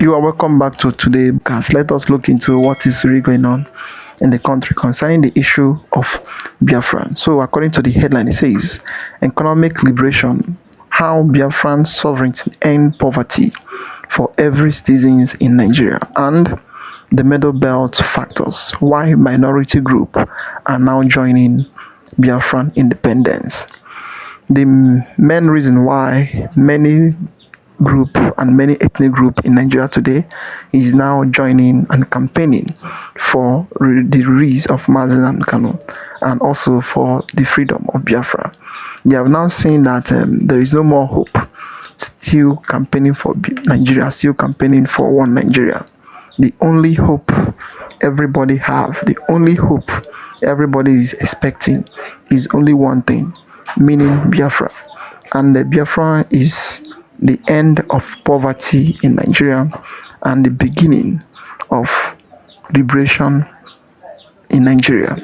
You are welcome back to today's podcast. Let us look into what is really going on in the country concerning the issue of Biafran. So, according to the headline, it says Economic Liberation: How Biafran Sovereignty End Poverty for Every Citizen in Nigeria, and the Middle Belt Factors: Why Minority Group are now joining Biafran independence. The main reason why many group and many ethnic group in Nigeria today is now joining and campaigning for the release of Nnamdi Kanu and also for the freedom of Biafra. They have now seen that there is no more hope. Still campaigning for Nigeria, still campaigning for one Nigeria. The only hope everybody have, the only hope everybody is expecting is only one thing, meaning Biafra. And the Biafra is the end of poverty in Nigeria and the beginning of liberation in Nigeria.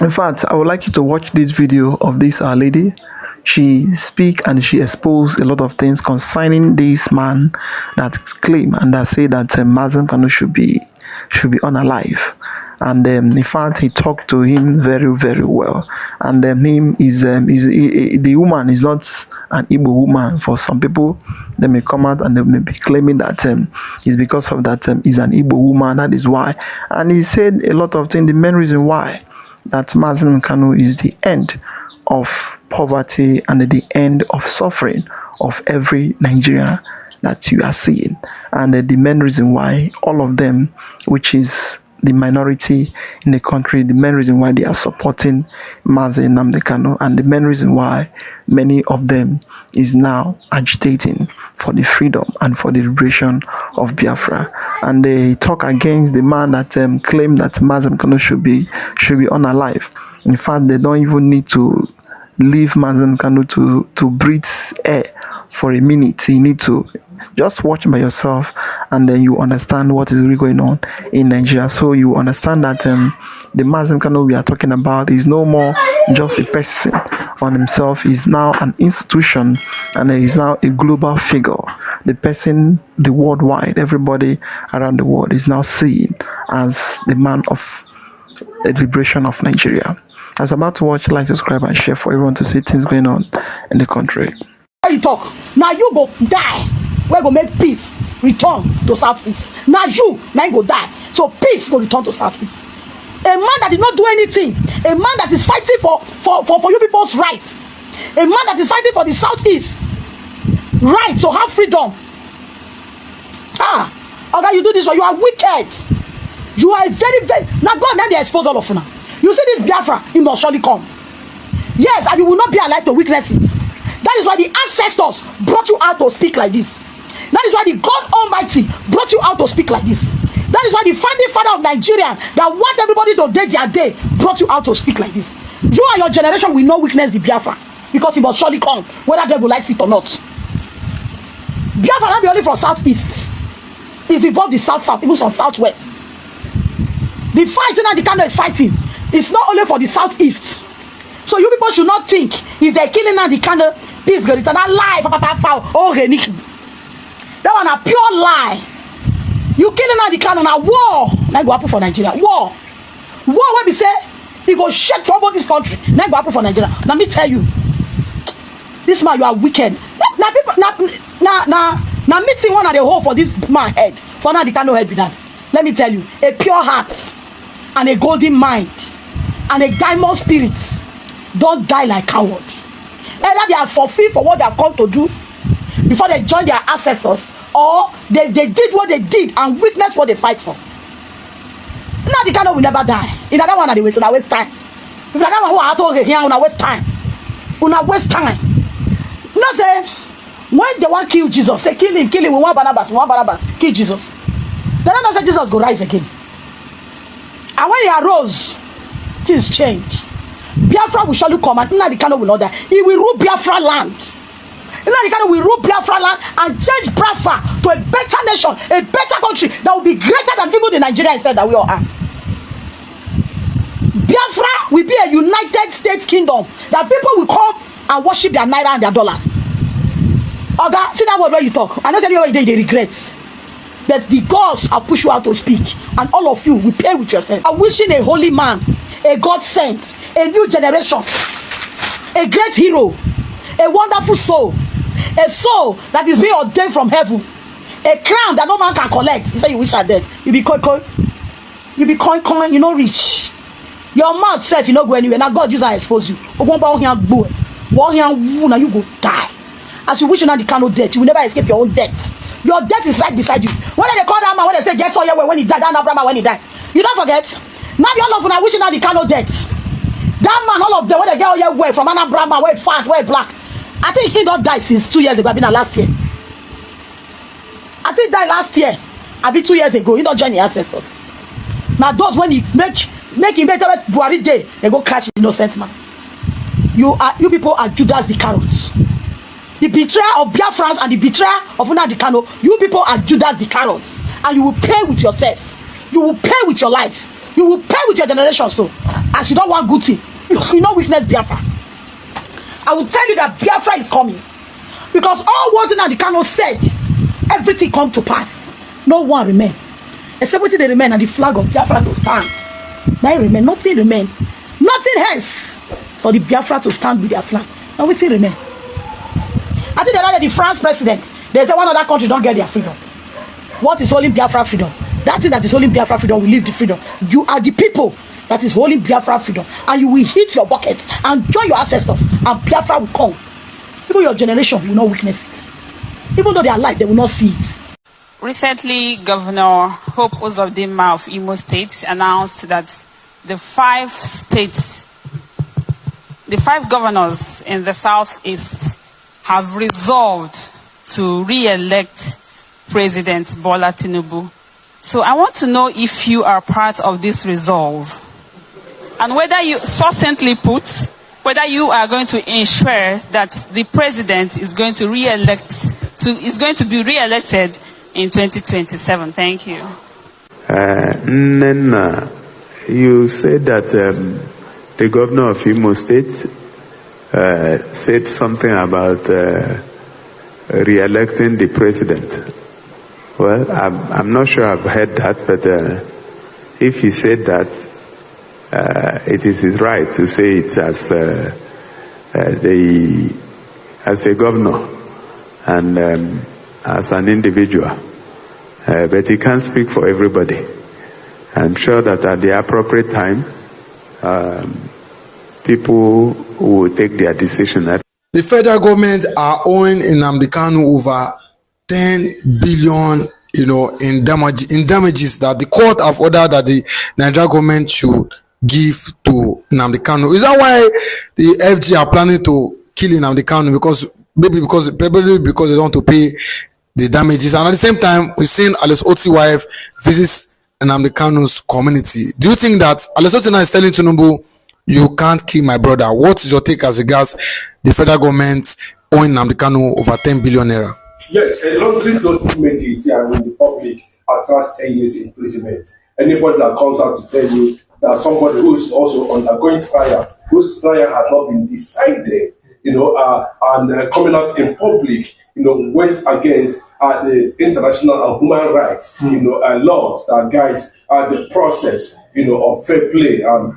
In fact, I would like you to watch this video of this our lady. She speak and she exposed a lot of things concerning this man that claim and that say that Nnamdi Kanu should be unalive. And in fact, he talked to him very, very well. And the woman is not an Igbo woman. For some people, they may come out and they may be claiming that it's because of that he's an Igbo woman. That is why. And he said a lot of things. The main reason why that Nnamdi Kanu is the end of poverty and the end of suffering of every Nigerian that you are seeing. And the main reason why all of them, which is the minority in the country, the main reason why they are supporting Nnamdi Kanu, and the main reason why many of them is now agitating for the freedom and for the liberation of Biafra. And they talk against the man that claimed that Nnamdi Kanu should be unalive. In fact, they don't even need to leave Nnamdi Kanu to breathe air for a minute. You need to just watch by yourself, and then you understand what is really going on in Nigeria. So you understand that the Nnamdi Kanu we are talking about is no more just a person on himself. He's now an institution, and he is now a global figure. The person, the worldwide, everybody around the world is now seen as the man of the liberation of Nigeria. As I'm about to watch, like, subscribe, and share for everyone to see things going on in the country. You talk now, you go die. We're gonna make peace return to Southeast. Now you go die. So peace will return to Southeast. A man that did not do anything, a man that is fighting for you people's rights, a man that is fighting for the Southeast right to have freedom. Okay, you do this one, you are wicked. You are very, very now God then they expose all of you now. You see this Biafra, he must surely come. Yes, and you will not be alive to witness it. That is why the ancestors brought you out to speak like this. That is why the God Almighty brought you out to speak like this. That is why the founding father of Nigeria that want everybody to day their day brought you out to speak like this. You and your generation will not witness the Biafra because he must surely come, whether devil likes it or not. Biafra not be only from Southeast. It's involved the South, even from Southwest. The fight Nnamdi Kanu is fighting is not only for the Southeast. So you people should not think if they're killing Nnamdi Kanu, peace go return. That lie, that one a pure lie. You killing Nnamdi Kanu na war. Now go happen for Nigeria. War when we say he go shake trouble this country. Now go happen for Nigeria. Let me tell you, this man, you are wicked. Now people now meeting one at the hole for this man head. For Nnamdi Kanu head with that. Let me tell you, a pure heart and a golden mind and a diamond spirit don't die like cowards. Either they are fulfilled for what they have come to do before they join their ancestors, or they did what they did and witnessed what they fight for. Nnamdi Kanu will never die. In another one, they wait to waste time. If another one who are talking here, una waste time. Una waste time. You know, say when they want to kill Jesus, say kill him. We want Barnabas, kill Jesus. They don't know say Jesus go rise again. And when he arose, things change. Biafra will surely come, and Nnamdi Kanu will not die. He will rule Biafra land. Nnamdi Kanu will rule Biafra land and change Biafra to a better nation, a better country that will be greater than even the Nigeria said that we all are. Biafra will be a United States kingdom that people will come and worship their naira and their dollars. Oga, see that word where you talk. I know tell you what they regret. But the gods have pushed you out to speak, and all of you will pay with yourself. I'm wishing a holy man, a God sent, a new generation, a great hero, a wonderful soul, a soul that is being ordained from heaven, a crown that no man can collect. You say you wish her dead. You be coin, you know rich. Your mouth self, you know go anywhere. Now God use and expose you. Now you go die. As you wish Nnamdi Kanu death, you will never escape your own death. Your death is right beside you. When they call that man, when they say get all your way when he died, that Abraham when he died, you don't forget. Now all of them are wishing Nnamdi Kanu death. That man, all of them, when they get all your way from Abraham, where fat, where black. I think he don't die since 2 years ago. I mean, last year. I think he died last year. I mean 2 years ago. He don't join the ancestors. Now those when he make him better Buhari day, they go catch innocent man. You people are Judas the carrots. The betrayer of Biafrans and the betrayer of Nnamdi Kanu, you people are Judas the carrots. And you will pay with yourself. You will pay with your life. You will pay with your generation. So, as you don't want good thing, you know witness Biafra. I will tell you that Biafra is coming. Because all what Nnamdi Kanu said, everything come to pass. No one remain. Except what they remain and the flag of Biafra to stand. Now remain. Nothing remain. Nothing else for the Biafra to stand with their flag. Now nothing remain. I think that the France president, they say one other country don't get their freedom. What is holding Biafra freedom? That thing that is holding Biafra freedom will leave the freedom. You are the people that is holding Biafra freedom, and you will hit your bucket and join your ancestors, and Biafra will come. Even your generation will not witness it. Even though they are alive, they will not see it. Recently, Governor Hope Uzodinma of Imo State announced that the five governors in the southeast have resolved to re-elect President Bola Tinubu. So I want to know if you are part of this resolve, and whether you, succinctly put, whether you are going to ensure that the president is going to be re-elected in 2027. Thank you. Nena, you said that the governor of Imo State said something about re-electing the president. Well, I'm not sure I've heard that, but if he said that, it is his right to say it as a governor and as an individual. But he can't speak for everybody. I'm sure that at the appropriate time, people will take their decision. The federal government are owing Nnamdi Kanu over 10 billion, in damages that the court have ordered that the Nigerian government should give to Nnamdi Kanu. Is that why the FG are planning to kill Nnamdi Kanu? Probably because they don't want to pay the damages. And at the same time, we've seen Alex Oti's wife visits Nnamdi Kanu's community. Do you think that Alex Oti now is telling Tinubu, you can't kill my brother? What is your take as regards the federal government owing Nnamdi Kanu over 10 billion naira? Yes, a lot of those images here in the public attracts 10 years imprisonment. Anybody that comes out to tell you that somebody who is also undergoing trial, whose trial has not been decided, and coming out in public, went against the international and human rights, laws that guides the process, of fair play and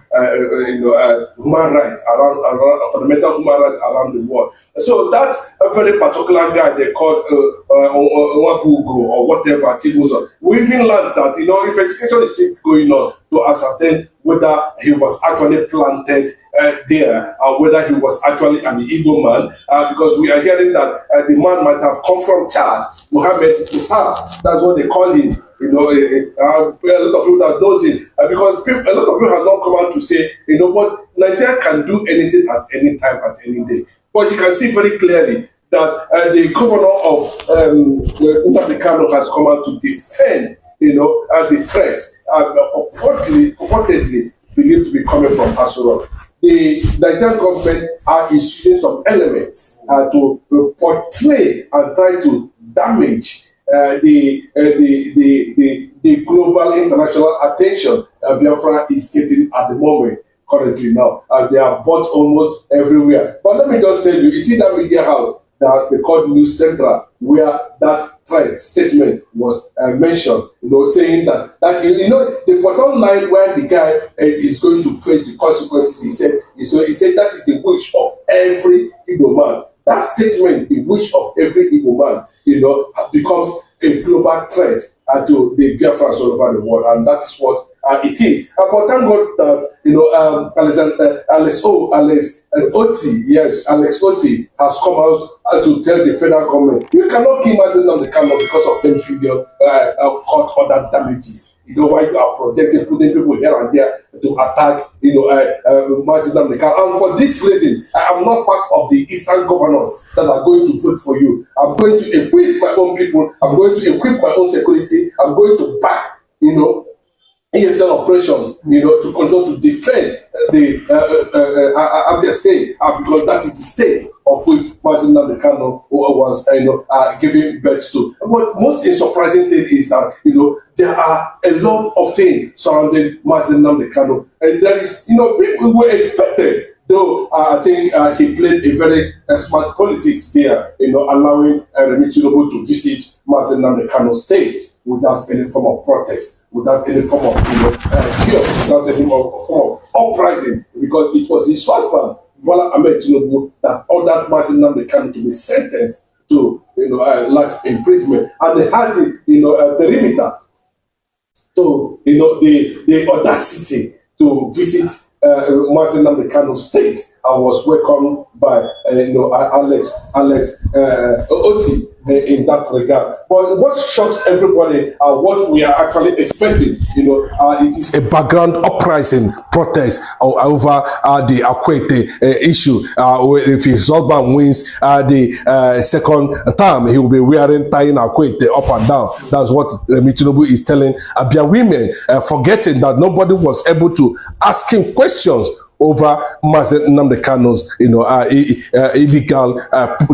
human rights around fundamental human rights around the world. So that very particular guy they called Wabugo or whatever, we even learned that investigation is still going on to ascertain whether he was actually planted there or whether he was actually an Igbo man, because we are hearing that the man might have come from Chad, Mohammed Musa, that's what they call him. A lot of people that knows it, because a lot of people have not come out to say, what Nigeria can do anything at any time, at any day. But you can see very clearly that the governor of Nnamdi Kanu has come out to defend, the threat purportedly believed to be coming from Asura. The Nigerian government is using some elements to portray and try to damage the global international attention Biafra is getting at the moment, currently now. They are bought almost everywhere. But let me just tell you see that media house that they call News Central, where that threat statement was mentioned, saying that the bottom line where the guy is going to face the consequences, he said that is the wish of every Igbo man. That statement, the wish of every Igbo man, becomes a global threat to the Biafrans all over the world, and that is what it is. But thank God that Alex Oti has come out to tell the federal government, you cannot kill Nnamdi Kanu because of 10 billion court order damages. Why you are projecting, putting people here and there to attack, Nnamdi Kanu. And for this reason, I am not part of the Eastern governors that are going to vote for you. I'm going to equip my own people. I'm going to equip my own security. I'm going to back, ESL operations, to continue to defend the Abia state, because that is the state of which Nnamdi Kanu was, giving birth to. But most surprising thing is that, there are a lot of things surrounding Nnamdi Kanu, and there is, people were expected. Though I think he played a very smart politics there, allowing Remi Tinubu to visit Nnamdi Kanu state without any form of protest, without any form of chaos, without any form of uprising, because it was his husband, Bola Ahmed Tinubu, that ordered Nnamdi Kanu to be sentenced to life imprisonment, and they had the perimeter to the audacity to visit Nnamdi Kanu state, and was welcomed by Alex Oti in that regard. But what shocks everybody and what we are actually expecting, it is a background uprising protest over the Akwete issue. If his husband wins the second term, he will be tying Akwete up and down. That's what Remi Tinubu is telling Abia women, forgetting that nobody was able to ask him questions over Nnamdi Kanu's, illegal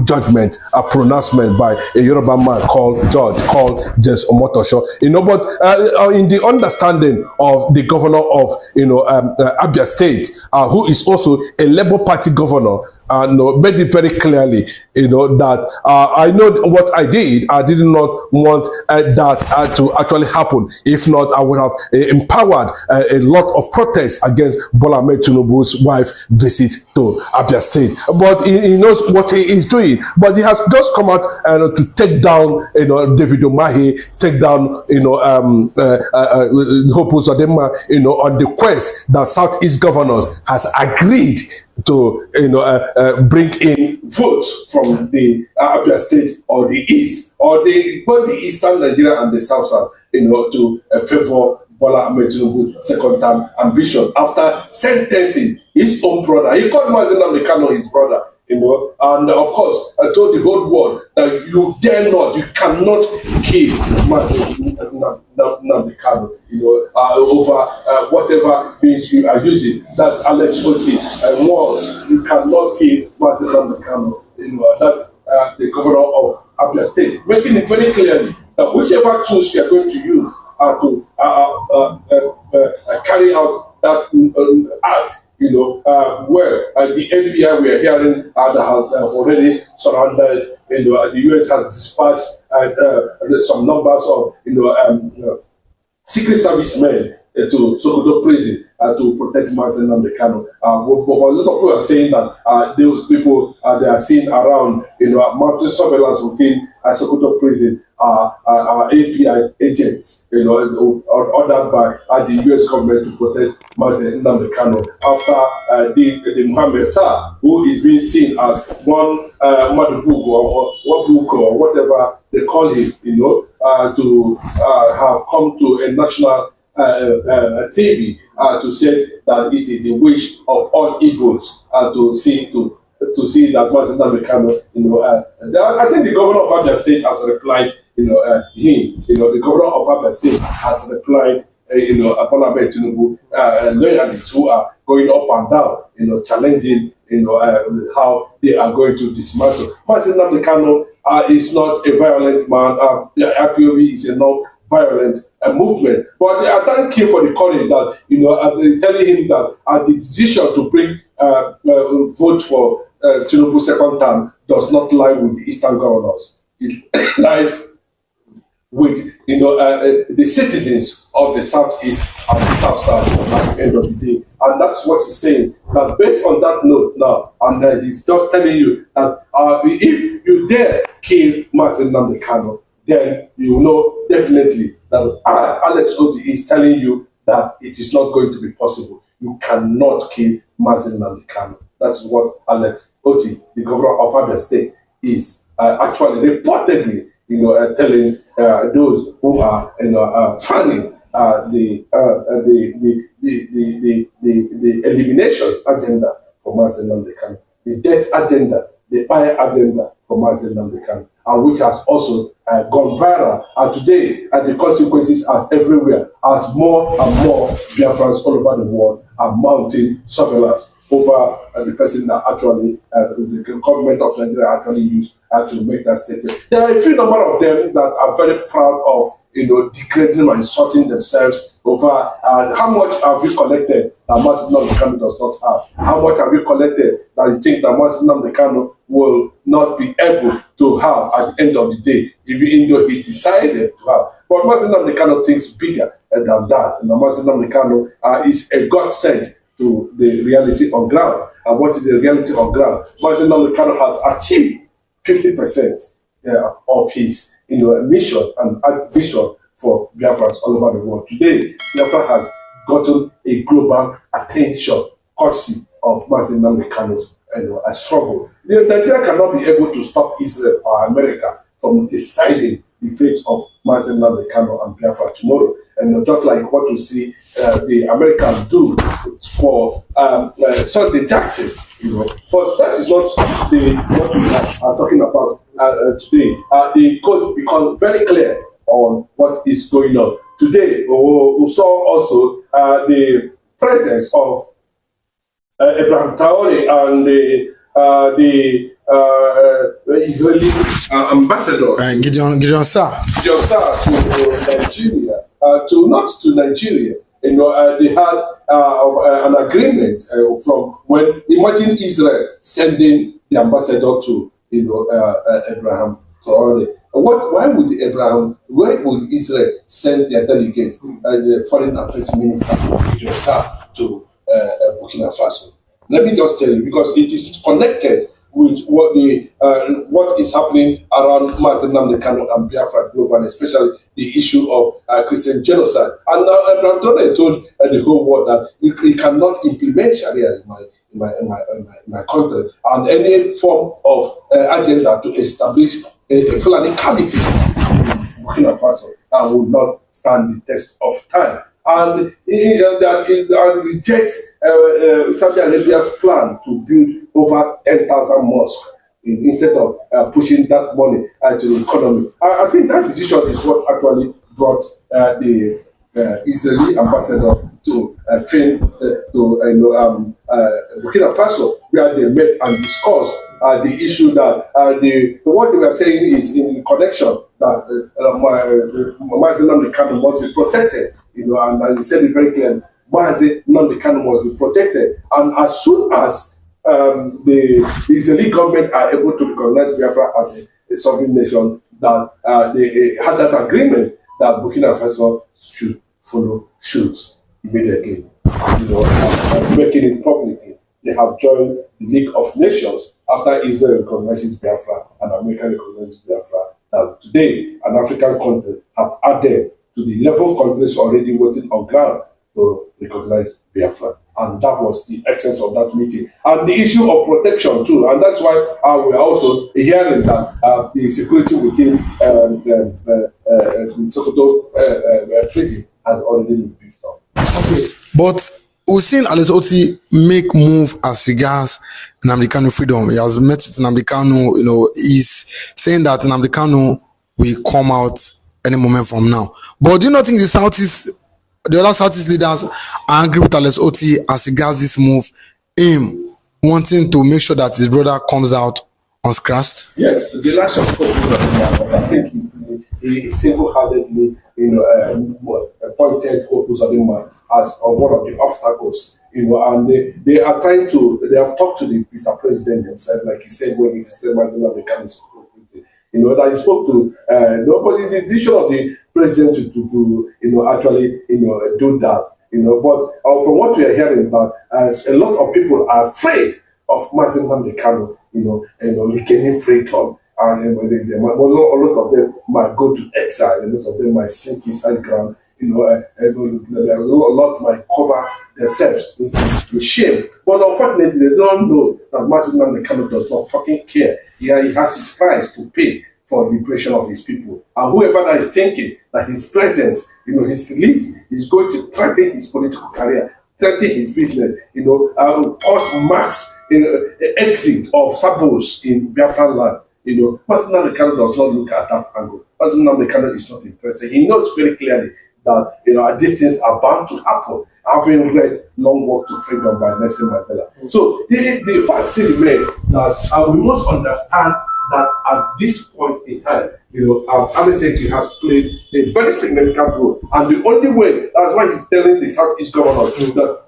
judgment, pronouncement by a Yoruba man called James Omotosho. But in the understanding of the governor of, Abia State, who is also a Labour Party governor, made it very clearly, that I know what I did. I did not want that to actually happen. If not, I would have empowered a lot of protests against Bola Ahmed Tinubu's wife visit to Abia State. But he knows what he is doing. But he has just come out to take down, David Umahi, take down, Hope Uzodinma, on the quest that Southeast governors has agreed to bring in votes from the Abia State or the East, or both the Eastern Nigeria and the South, to favor Bola Ahmed Tinubu's second term ambition after sentencing his own brother. He called Nnamdi Kanu his brother, and of course, I told the whole world that you dare not, you cannot kill Nnamdi Kanu, over whatever means you are using. That's Alex Oti, and more, you cannot kill Nnamdi Kanu. That's the governor of Abia State, making it very clearly that whichever tools you are going to use to carry out that act, where the FBI we are hearing that have already surrounded, the US has dispatched some numbers of, Secret Service men to Sokoto prison to protect Nnamdi Kanu. But a lot of people are saying that those people they are seen around, mountain surveillance within Sokoto prison are API agents, ordered by the US government to protect Nnamdi Kanu after the Mohammed Sah, who is being seen as one Madubugo or Wabuko or whatever they call him, to have come to a national TV to say that it is the wish of all Igbos to see that Nnamdi Kanu, I think the governor of Abia State has replied, the governor of Abia State has replied, Bola Ahmed Tinubu, loyalists who are going up and down, challenging, how they are going to dismantle. Nnamdi Kanu is not a violent man. IPOB is a non-violent movement. But I thank him for the courage that, telling him that the decision to bring vote for Tinubu's second term does not lie with the Eastern governors. It lies with the citizens of the southeast and the south at the end of the day. And that's what he's saying. That based on that note now, and he's just telling you that if you dare kill Nnamdi Kanu, then you know definitely that Alex Oti is telling you that it is not going to be possible. You cannot kill Nnamdi Kanu. That's what Alex Oti, the governor of Abia State, is actually reportedly, telling those who are, fanning the elimination agenda for Nnamdi Kanu, the death agenda, the fire agenda for Nnamdi Kanu, and which has also gone viral. And today, the consequences are everywhere, as more and more Biafrans all over the world are mounting surveillance over the person that actually the government of Nigeria actually used to make that statement. There are a few number of them that are very proud of degrading and insulting themselves over how much have you collected that Nnamdi Kanu does not have? How much have you collected that you think that Nnamdi Kanu will not be able to have at the end of the day, even though he decided to have? But Nnamdi Kanu thinks bigger than that. And Nnamdi Kanu is a godsend to the reality on ground. And what is the reality on ground? Nnamdi Kanu has achieved 50% of his mission and vision for Biafrans all over the world. Today, Biafra has gotten a global attention courtesy of Nnamdi Kanu's struggle. Nigeria cannot be able to stop Israel or America from deciding the fate of Nnamdi Kanu and Biafra tomorrow. And just like what you see the Americans do for Sunday Jackson, but that is not what we are talking about today. The code becomes very clear on what is going on. Today, we saw also the presence of Abraham Traore and the Israeli ambassador Gideon Sarr to Nigeria, to Nigeria. They had an agreement from when, imagine Israel sending the ambassador to Abraham Traore. Why would Israel send their delegates, the foreign affairs minister Gideon Sarr to Burkina Faso? Let me just tell you, because it is connected with what is happening around Nnamdi Kanu and Biafra globally, especially the issue of Christian genocide. And now Abraham Traore told the whole world that he cannot implement Sharia in my country, and any form of agenda to establish a Fulani caliphate in Burkina Faso would not stand the test of time. And he rejects Saudi Arabia's plan to build over 10,000 mosques instead of pushing that money to the economy. I think that decision is what actually brought the Israeli ambassador to Burkina Faso, where they met and discussed the issue that what they were saying is in connection that Nnamdi Kanu must be protected. And he said it very clearly, Nnamdi Kanu must be protected. And as soon as the Israeli government are able to recognize Biafra as a sovereign nation, that they had that agreement that Burkina Faso should follow suit immediately, making it publicly. They have joined the League of Nations after Israel recognizes Biafra and America recognizes Biafra. Today, an African country have added to the 11 countries already waiting on ground to recognize Biafra. And that was the essence of that meeting. And the issue of protection too. And that's why we're also hearing that the security within the Sokoto prison has already been beefed up. Okay. But we've seen Alex Oti make move as regards Nnamdi Kanu freedom. He has met with Nnamdi Kanu, he's saying that Nnamdi Kanu will come out any moment from now. But do you not think the other Southeast leaders are angry with Alex Oti as regards this move, him wanting to make sure that his brother comes out unscratched? Yes, the last of course, I think he single-handedly, appointed Uzodinma as one of the obstacles, and they are trying to, they have talked to the Mr. President himself, like he said when he visited Nnamdi Kanu. that he spoke to nobody. It's the decision of the president to actually do that. But from what we are hearing, that a lot of people are afraid of Nnamdi Kanu, regaining freedom. And a lot of them might go to exile, a lot of them might sink inside ground, a lot might cover themselves in shame. But unfortunately, they don't know that Nnamdi Kanu does not fucking care. He has his price to pay for the liberation of his people. And whoever that is thinking that his presence, his release is going to threaten his political career, threaten his business, cause mass exit of sabos in Biafran land. Nnamdi Kanu does not look at that angle. Nnamdi Kanu is not interested. He knows very clearly that these things are bound to happen. Having read Long Walk to Freedom by Nelson Mandela. So the fact still remains that we must understand that at this point in time, Nnamdi has played a very significant role. And the only way, that's why he's telling the Southeast governor that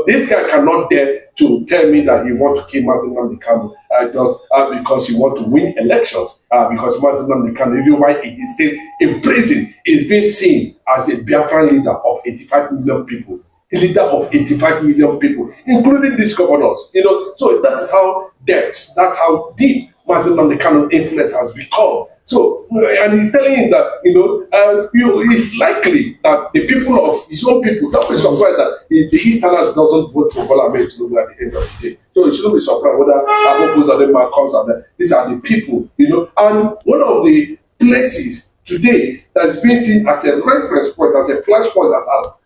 this guy cannot dare to tell me that he wants to kill Nnamdi Kanu just because he wants to win elections. Because Nnamdi Kanu, even while he is still in prison, is being seen as a Biafran leader of 85 million people. A leader of 85 million people, including these governors. So that is how depth, that's how deep Nnamdi Kanu influence has become. So, and he's telling him that, it's likely that the people of his own people, don't be surprised that the Easterners doesn't vote for Bola Ahmed Tinubu at the end of the day. So you shouldn't be surprised whether Abobos of them comes and these are the people, And one of the places today that's being seen as a reference point, as a flashpoint,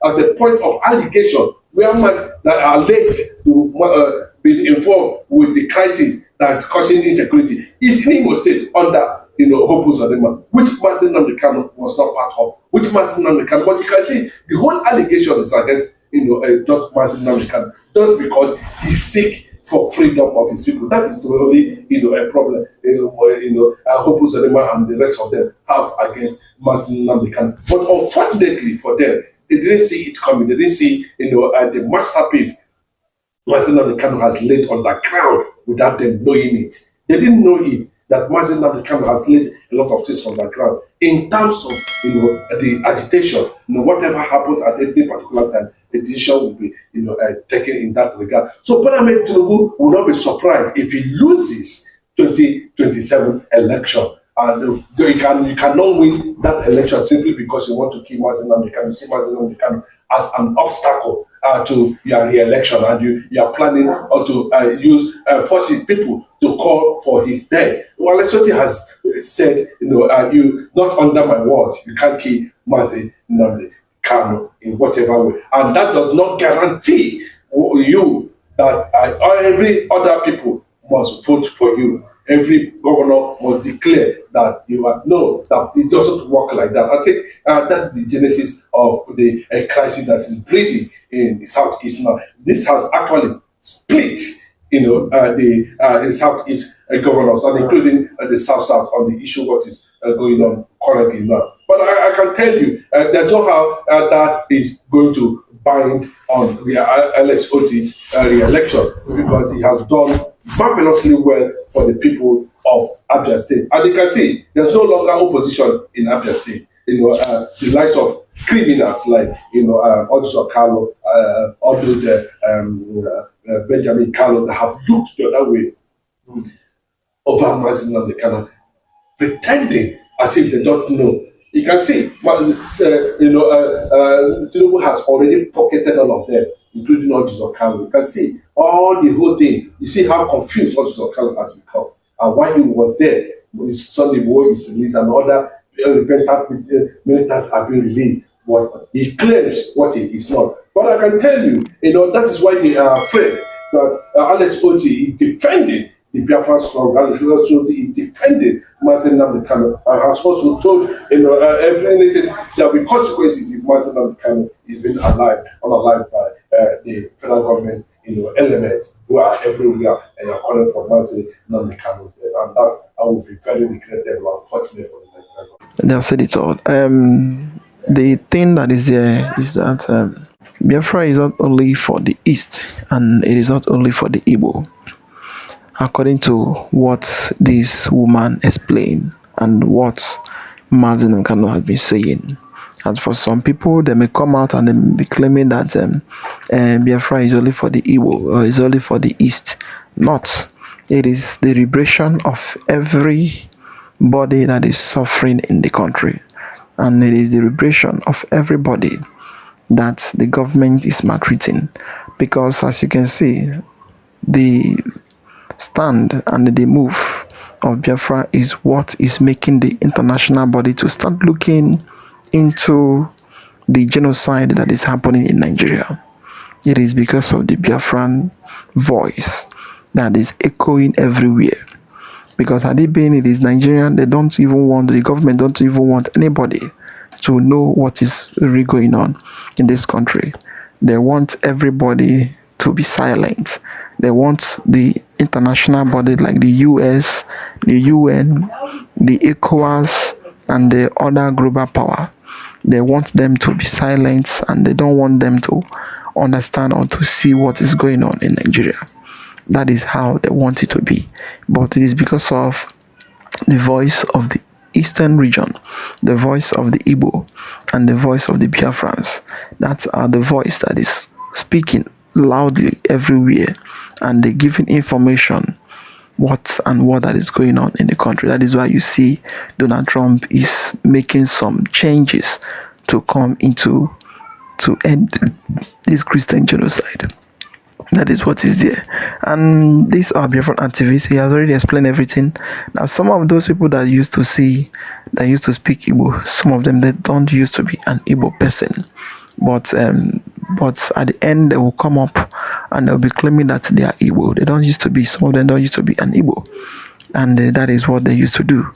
as a point of allegation, where men that are late to be involved with the crisis that's causing insecurity is in Imo State under Hopus Adema, which Nnamdi Kanu was not part of, which Nnamdi Kanu. But you can see the whole allegation is against just Nnamdi Kanu, just because he's sick for freedom of his people. That is totally a problem. Hopus Adema and the rest of them have against Nnamdi Kanu. But unfortunately for them, they didn't see it coming. They didn't see the masterpiece Nnamdi Kanu has laid on the ground without them knowing it. They didn't know it, that Nnamdi Kanu has laid a lot of things on the ground in terms of the agitation. Whatever happens at any particular time, a decision will be taken in that regard. So Bola Ahmed Tinubu will not be surprised if he loses 2027 election. And you cannot win that election simply because you want to kill Nnamdi Kanu. You see Nnamdi Kanu as an obstacle to your re-election, and you are planning to use forcing people to call for his death. Well, Lesotho has said, you not under my word, you can't kill Nnamdi Kanu in whatever way, and that does not guarantee you that every other people must vote for you. Every governor must declare that that it doesn't work like that. I think that's the genesis of the crisis that is breeding in the Southeast now. This has actually split, the Southeast governors, and including the South on the issue what is going on currently now. But I can tell you, there's no how that is going to bind on the Alex Oti's re-election, because he has done marvelously well for the people of Abia State. And you can see there's no longer opposition in Abia State. The likes of criminals like Odso Carlo, all those Benjamin Carlo that have looked the other way over Nnamdi Kanu, pretending as if they don't know. You can see, Tinubu has already pocketed all of them, including Odso Carlo. You can see all the whole thing. You see how confused Odso Carlo has become, and why he was there. His Sunday boy is released, and other repentant militants have been released. But he claims what he is not. But I can tell you, that is why they are afraid that Alex Oti is defending the Biafran Sovereignty. Alex Oti is defending Nnamdi Kanu, and has also told everything there will be consequences if Nnamdi Kanu is being unalived by the federal government, elements who are everywhere and are calling for Nnamdi Kanu, and that will be very regrettable, unfortunate for the Nigerian government. They have said it all. The thing that is there is that Biafra is not only for the East, and it is not only for the Igbo. According to what this woman explained, and what Nnamdi Kanu has been saying. And for some people, they may come out and they may be claiming that Biafra is only for the Igbo or is only for the East. Not. It is the liberation of everybody that is suffering in the country. And it is the liberation of everybody that the government is maltreating. Because as you can see, the stand and the move of Biafra is what is making the international body to start looking into the genocide that is happening in Nigeria. It is because of the Biafran voice that is echoing everywhere. Because had it been it is Nigerian, the government don't even want anybody to know what is really going on in this country. They want everybody to be silent. They want the international body like the US, the UN, the ECOWAS, and the other global power. They want them to be silent, and they don't want them to understand or to see what is going on in Nigeria. That is how they want it to be. But it is because of the voice of the eastern region, the voice of the Igbo, and the voice of the Biafrans. That's the voice that is speaking loudly everywhere, and they're giving information what that is going on in the country. That is why you see Donald Trump is making some changes to end this Christian genocide. That is what is there. And these are Biafran activists. He has already explained everything. Now, some of those people that used to speak Igbo, some of them, they don't used to be an Igbo person. But at the end, they will come up and they'll be claiming that they are Igbo. Some of them don't used to be an Igbo. And that is what they used to do.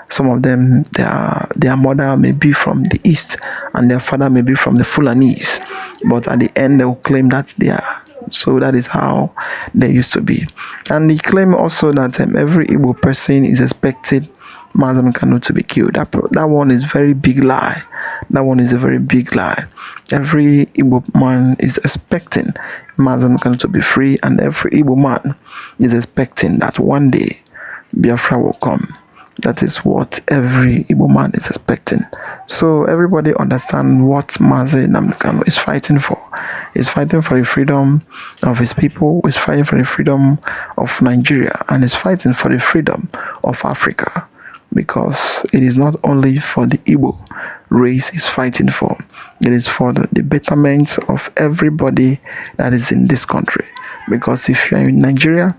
Some of them, their mother may be from the east and their father may be from the Fulanese. But at the end, they will claim that they are. So that is how they used to be. And he claimed also that every Igbo person is expected Nnamdi Kanu to be killed. That one is very big lie. That one is a very big lie. Every Igbo man is expecting Nnamdi Kanu to be free, and every Igbo man is expecting that one day Biafra will come. That is what every Igbo man is expecting. So everybody understand what Nnamdi Kanu is fighting for. He's fighting for the freedom of his people. He's fighting for the freedom of Nigeria, and he's fighting for the freedom of Africa. Because it is not only for the Igbo race he's fighting for. It is for the betterment of everybody that is in this country. Because if you are in Nigeria,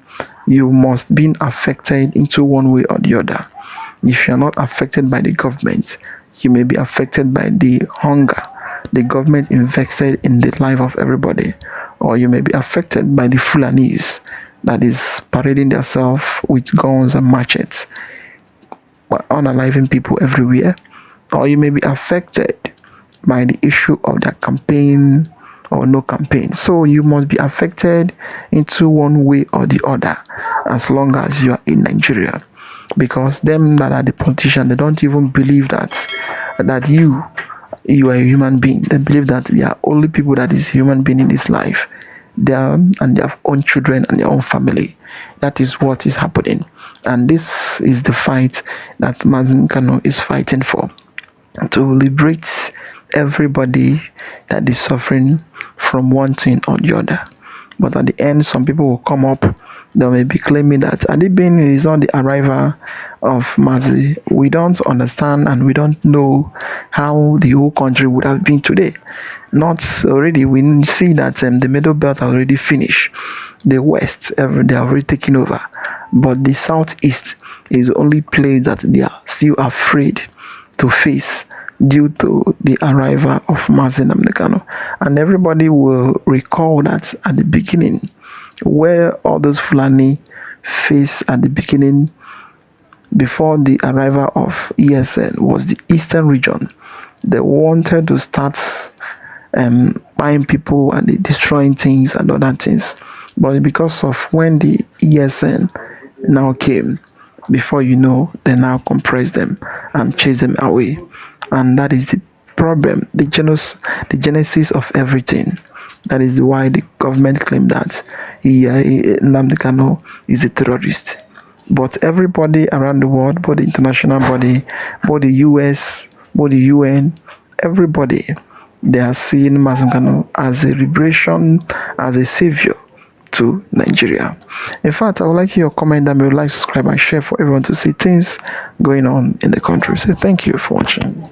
you must be affected into one way or the other. If you are not affected by the government, you may be affected by the hunger the government invested in the life of everybody. Or you may be affected by the Fulanese that is parading themselves with guns and machetes, unaliving people everywhere. Or you may be affected by the issue of their campaign or no campaign. So you must be affected into one way or the other as long as you are in Nigeria. Because them that are the politicians, they don't even believe that you are a human being. They believe that they are only people that is human being in this life. Them and their own children and their own family. That is what is happening. And this is the fight that Nnamdi Kanu is fighting for. To liberate everybody that is suffering from one thing or the other. But at the end, some people will come up. They may be claiming that Adibin is not the arrival of Mazi. We don't understand and we don't know how the whole country would have been today. Not already. We see that the middle belt already finished. The west, they are already taken over. But the southeast is the only place that they are still afraid to face due to the arrival of Nnamdi Kanu. And everybody will recall that at the beginning, where all those Fulani face at the beginning, before the arrival of ESN, was the eastern region. They wanted to start buying people and destroying things and other things. But because of when the ESN now came, before you know, they now compress them and chase them away. And that is the problem, the genesis of everything. That is why the government claimed that Nnamdi Kanu is a terrorist. But everybody around the world, both the international body, both the US, both the UN, everybody, they are seeing Nnamdi Kanu as a liberation, as a savior to Nigeria. In fact, I would like your comment down below, like, subscribe, and share for everyone to see things going on in the country. So thank you for watching.